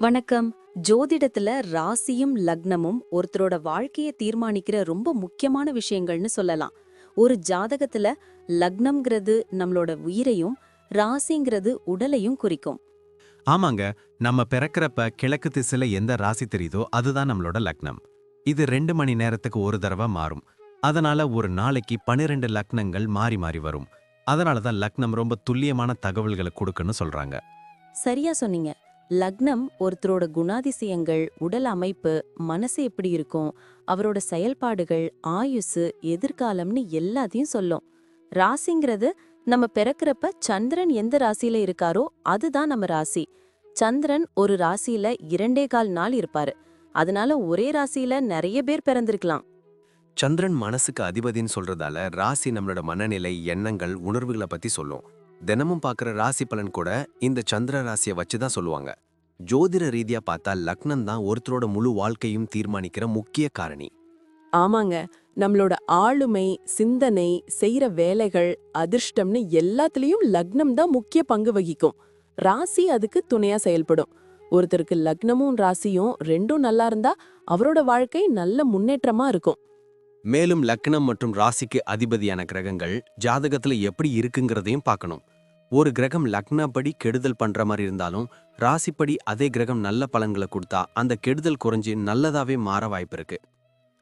வணக்கம். ஜோதிடத்துல ராசியும் லக்னமும் ஒருத்தரோட வாழ்க்கைய தீர்மானிக்கிற ரொம்ப முக்கியமான விஷயங்கள்னு சொல்லலாம். ஒரு ஜாதகத்துல லக்னம்ங்கிறது நம்மளோட உயிரையும், ராசிங்கிறது உடலையும் குறிக்கும். ஆமாங்க. நம்ம பிறக்கறப்ப கிழக்கு திசையில எந்த ராசி தெரியுதோ அதுதான் நம்மளோட லக்னம். இது 2 மணி நேரத்துக்கு ஒரு தடவை மாறும். அதனால ஒரு நாளைக்கு 12 லக்னங்கள் மாறி மாறி வரும். அதனால தான் லக்னம் ரொம்ப துல்லியமான தகவல்களை கொடுக்குன்னு சொல்றாங்க. சரியா சொன்னீங்க. லக்னம் ஒருத்தரோட குணாதிசயங்கள், உடல் அமைப்பு, மனசு எப்படி இருக்கும், அவரோட செயல்பாடுகள், ஆயுசு, எதிர்காலம்னு எல்லாத்தையும் சொல்லும். ராசிங்கிறது நம்ம பிறக்கறப்ப சந்திரன் எந்த ராசியில இருக்காரோ அதுதான் நம்ம ராசி. சந்திரன் ஒரு ராசியில 2.25 நாள் இருப்பாரு. அதனால ஒரே ராசியில நிறைய பேர் பிறந்திருக்கலாம். சந்திரன் மனசுக்கு அதிபதின்னு சொல்றதால ராசி நம்மளோட மனநிலை, எண்ணங்கள், உணர்வுகளை பத்தி சொல்லும். தினமும் பார்க்குற ராசி பலன் கூட இந்த சந்திர ராசியை வச்சு தான் சொல்லுவாங்க. ஜோதிட ரீதியா பார்த்தா லக்னம் தான் ஒருத்தரோட முழு வாழ்க்கையும் தீர்மானிக்கிற முக்கிய காரணி. ஆமாங்க. நம்மளோட ஆளுமை, சிந்தனை, செய்யற வேலைகள், அதிர்ஷ்டம்னு எல்லாத்துலயும் லக்னம் தான் முக்கிய பங்கு வகிக்கும். ராசி அதுக்கு துணையா செயல்படும். ஒருத்தருக்கு லக்னமும் ராசியும் ரெண்டும் நல்லா இருந்தா அவரோட வாழ்க்கை நல்ல முன்னேற்றமா இருக்கும். மேலும் லக்னம் மற்றும் ராசிக்கு அதிபதியான கிரகங்கள் ஜாதகத்துல எப்படி இருக்குங்கிறதையும் பார்க்கணும். ஒரு கிரகம் லக்னப்படி கெடுதல் பண்ற மாதிரி இருந்தாலும் ராசிப்படி அதே கிரகம் நல்ல பலன்களை கொடுத்தா அந்த கெடுதல் குறைஞ்சு நல்லதாவே மாற வாய்ப்பு இருக்கு.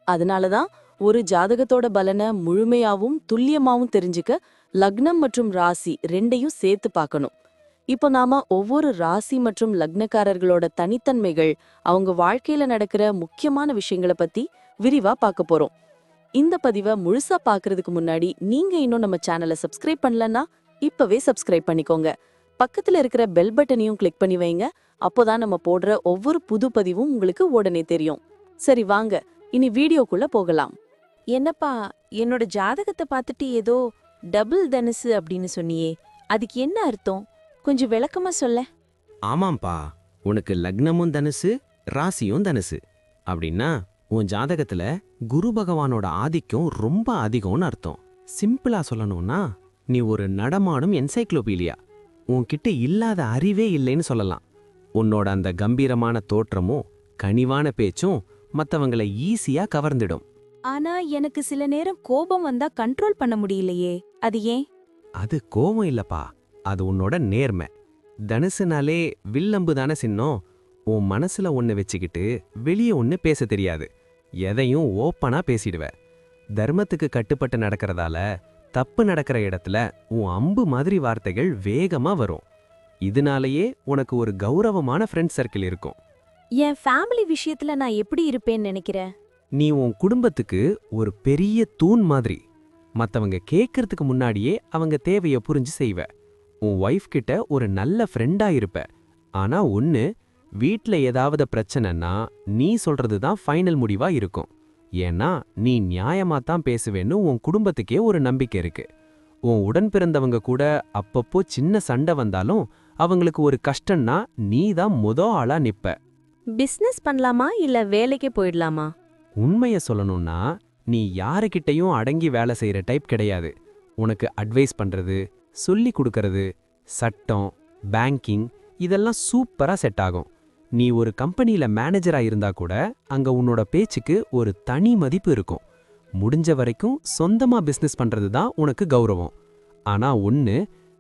அதனாலதான் ஒரு ஜாதகத்தோட பலனை முழுமையாவும் துல்லியமாவும் தெரிஞ்சுக்க லக்னம் மற்றும் ராசி ரெண்டையும் சேர்த்து பார்க்கணும். இப்போ நாம ஒவ்வொரு ராசி மற்றும் லக்னக்காரர்களோட தனித்தன்மைகள், அவங்க வாழ்க்கையில நடக்கிற முக்கியமான விஷயங்களை பத்தி விரிவா பார்க்க போறோம். இந்த பதிவை முழுசா பார்க்கறதுக்கு முன்னாடி நீங்க இன்னும் நம்ம சேனலை சப்ஸ்கிரைப் பண்ணலன்னா இப்பவே சப்ஸ்கிரைப் பண்ணிக்கோங்க. பக்கத்துல இருக்கிற பெல் பட்டனையும் கிளிக் பண்ணி வைங்க. அப்போதான் நம்ம போடுற ஒவ்வொரு புது பதிவும் உங்களுக்கு உடனே தெரியும். சரி வாங்க, இனி வீடியோக்குள்ள போகலாம். என்னப்பா, என்னோட ஜாதகத்தை பார்த்துட்டு ஏதோ டபுள் தனுசு அப்படின்னு சொன்னியே, அதுக்கு என்ன அர்த்தம்? கொஞ்சம் விளக்கமா சொல்ல. ஆமாம்பா, உனக்கு லக்னமும் தனுசு, ராசியும் தனுசு. அப்படின்னா உன் ஜாதகத்துல குரு பகவானோட ஆதிக்கம் ரொம்ப அதிகம்னு அர்த்தம். சிம்பிளா சொல்லணும்னா நீ ஒரு நடமாடும் என்சைக்ளோபீடியா. உன்கிட்ட இல்லாத அறிவே இல்லைன்னு சொல்லலாம். உன்னோட அந்த கம்பீரமான தோற்றமும் கனிவான பேச்சும் மத்தவங்களை ஈஸியா கவர்ந்திடும். ஆனா எனக்கு சில நேரம் கோபம் வந்தா கண்ட்ரோல் பண்ண முடியலையே, அது ஏன்? அது கோபம் இல்லப்பா, அது உன்னோட நேர்மை. தனுசுனாலே வில்லம்பு தானே சின்னம். உன் மனசுல ஒன்னு வச்சுக்கிட்டு வெளியே ஒன்னு பேச தெரியாது. எதையும் ஓப்பனா பேசிடுவ. தர்மத்துக்கு கட்டுப்பட்டு நடக்கிறதால தப்பு நடக்கிற இடத்துல உன் அம்பு மாதிரி வார்த்தைகள் வேகமா வரும். இதனாலேயே உனக்கு ஒரு கௌரவமான ஃப்ரெண்ட் சர்க்கிள் இருக்கும். என் ஃபேமிலி விஷயத்துல நான் எப்படி இருப்பேன்னு நினைக்கிறேன்? நீ உன் குடும்பத்துக்கு ஒரு பெரிய தூண் மாதிரி. மத்தவங்க கேட்கறதுக்கு முன்னாடியே அவங்க தேவைய புரிஞ்சு செய்வ. உன் ஒய்ஃப் கிட்ட ஒரு நல்ல ஃப்ரெண்டா இருப்ப. ஆனா ஒன்னு, வீட்ல ஏதாவது பிரச்சனைன்னா நீ சொல்றது தான் ஃபைனல் முடிவா இருக்கும். ஏன்னா நீ நியாயமா தான் பேசுவேன்னு உன் குடும்பத்துக்கே ஒரு நம்பிக்கை இருக்கு. உன் உடன் பிறந்தவங்க கூட அப்பப்போ சின்ன சண்டை வந்தாலும் அவங்களுக்கு ஒரு கஷ்டம்னா நீ தான் ஆளா நிப்ப. பிசினஸ் பண்ணலாமா இல்ல வேலைக்கே போயிடலாமா? உண்மைய சொல்லணும்னா நீ யாருக்கிட்டையும் அடங்கி வேலை செய்யற டைப் கிடையாது. உனக்கு அட்வைஸ் பண்றது, சொல்லி கொடுக்கறது, சட்டம், பேங்கிங் இதெல்லாம் சூப்பரா செட் ஆகும். நீ ஒரு கம்பெனியில மேனேஜரா இருந்தா கூட அங்க உன்னோட பேச்சுக்கு ஒரு தனி மதிப்பு இருக்கும். முடிஞ்ச வரைக்கும் சொந்தமா பிசினஸ் பண்றது தான் உனக்கு கௌரவம். ஆனா ஒன்னு,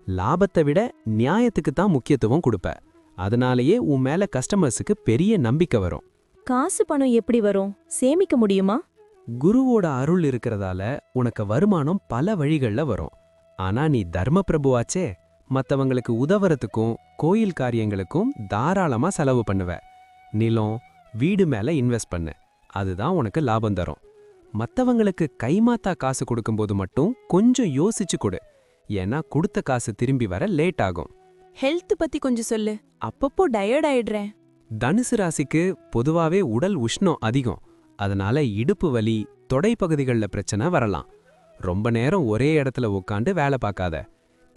லாபத்தை விட நியாயத்துக்கு தான் முக்கியத்துவம் கொடுப்ப. அதனாலேயே உன் மேல கஸ்டமர்ஸுக்கு பெரிய நம்பிக்கை வரும். காசு பணம் எப்படி வரும்? சேமிக்க முடியுமா? குருவோட அருள் இருக்கிறதால உனக்கு வருமானம் பல வழிகள்ல வரும். ஆனா நீ தர்ம பிரபுவாச்சே, மத்தவங்களுக்கு உதவுறதுக்கும் கோயில் காரியங்களுக்கும் தாராளமா செலவு பண்ணுவ. நிலம், வீடு மேல இன்வெஸ்ட் பண்ணு. அதுதான் உனக்கு லாபம் தரும். மத்தவங்களுக்கு கைமாத்தா காசு கொடுக்கும்போது மட்டும் கொஞ்சம் யோசிச்சு கொடு. ஏன்னா கொடுத்த காசு திரும்பி வர லேட் ஆகும். ஹெல்த் பத்தி கொஞ்சம் சொல்லு. அப்பப்போ டயர்ட் ஆயிடுறேன். தனுசு ராசிக்கு பொதுவாவே உடல் உஷ்ணம் அதிகம். அதனால இடுப்பு வலி, தொடை பகுதிகளில் பிரச்சனை வரலாம். ரொம்ப நேரம் ஒரே இடத்துல உட்காந்து வேலை பார்க்காத.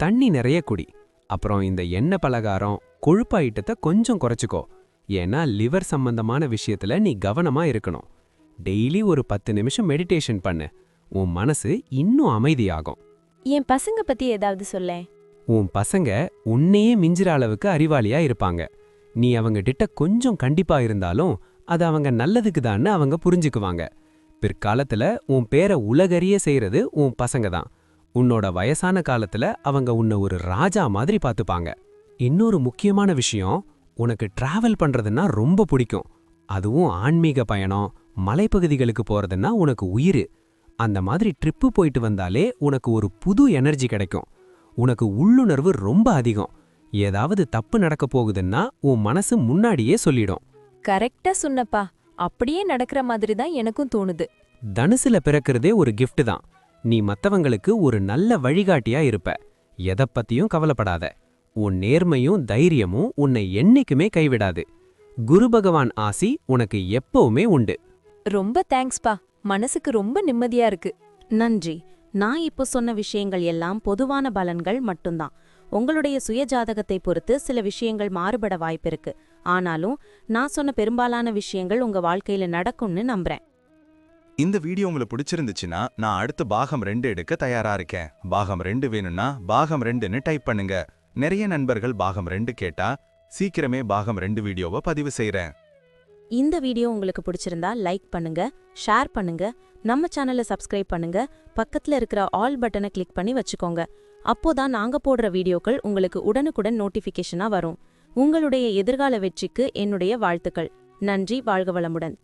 தண்ணி நிறைய குடி. அப்புறம் இந்த எண்ணெய் பலகாரம், கொழுப்பு ஐட்டத்தை கொஞ்சம் குறைச்சிக்கோ. ஏன்னா லிவர் சம்பந்தமான விஷயத்துல நீ கவனமா இருக்கணும். டெய்லி ஒரு 10 நிமிஷம் மெடிடேஷன் பண்ணு. உன் மனசு இன்னும் அமைதியாகும். என் பசங்க பத்தி ஏதாவது சொல்லேன். உன் பசங்க உன்னையே மிஞ்சிற அளவுக்கு அறிவாளியா இருப்பாங்க. நீ அவங்க கிட்ட கொஞ்சம் கண்டிப்பா இருந்தாலும் அது அவங்க நல்லதுக்குதான்னு அவங்க புரிஞ்சுக்குவாங்க. பிற்காலத்துல உன் பேரை உலகறிய செய்யறது உன் பசங்க தான். உன்னோட வயசான காலத்துல அவங்க உன்னை ஒரு ராஜா மாதிரி பார்த்துப்பாங்க. இன்னொரு முக்கியமான விஷயம், உனக்கு டிராவல் பண்றதுன்னா ரொம்ப பிடிக்கும். அதுவும் ஆன்மீக பயணம், மலைப்பகுதிகளுக்கு போறதுன்னா உனக்கு உயிரு. அந்த மாதிரி ட்ரிப்பு போயிட்டு வந்தாலே உனக்கு ஒரு புது எனர்ஜி கிடைக்கும். உனக்கு உள்ளுணர்வு ரொம்ப அதிகம். ஏதாவது தப்பு நடக்க போகுதுன்னா உன் மனசு முன்னாடியே சொல்லிடும். கரெக்டா சொன்னப்பா. அப்படியே நடக்கிற மாதிரி தான் எனக்கும் தோணுது. தனுசுல பிறக்கிறதே ஒரு gift தான். நீ மத்தவங்களுக்கு ஒரு நல்ல வழிகாட்டியா இருப்ப. எதை பத்தியும் கவலைப்படாத. உன் நேர்மையும் தைரியமும் உன்னை என்னைக்குமே கைவிடாது. குரு பகவான் ஆசி உனக்கு எப்பவுமே உண்டு. ரொம்ப தேங்க்ஸ்பா. மனசுக்கு ரொம்ப நிம்மதியா இருக்கு. நன்றி. நான் இப்போ சொன்ன விஷயங்கள் எல்லாம் பொதுவான பலன்கள் மட்டும்தான். உங்களுடைய சுய ஜாதகத்தை பொறுத்து சில விஷயங்கள் மாறுபட வாய்ப்பிருக்கு. ஆனாலும் நான் சொன்ன பெரும்பாலான விஷயங்கள் உங்க வாழ்க்கையில நடக்கும்னு நம்புறேன். இந்த வீடியோ உங்களுக்கு பிடிச்சிருந்துச்சுன்னா நான் அடுத்து பாகம் 2 எடுக்க தயாரா இருக்கேன். பாகம் 2 வேணும்னா பாகம் 2ன்னு டைப் பண்ணுங்க. நிறைய நண்பர்கள் பாகம் 2 கேட்டா சீக்கிரமே பாகம் 2 வீடியோவை பதிவு செய்றேன். இந்த வீடியோ உங்களுக்கு பிடிச்சிருந்தா லைக் பண்ணுங்க, ஷேர் பண்ணுங்க, நம்ம சேனலை சப்ஸ்கிரைப் பண்ணுங்க, பக்கத்துல இருக்கிற ஆல் பட்டனை கிளிக் பண்ணி வச்சுக்கோங்க. அப்போதான் நாங்க போடுற வீடியோக்கள் உங்களுக்கு உடனுக்குடன் நோட்டிஃபிகேஷனா வரும். உங்களுடைய எதிர்கால வெற்றிக்கு என்னுடைய வாழ்த்துக்கள். நன்றி. வாழ்க வளமுடன்.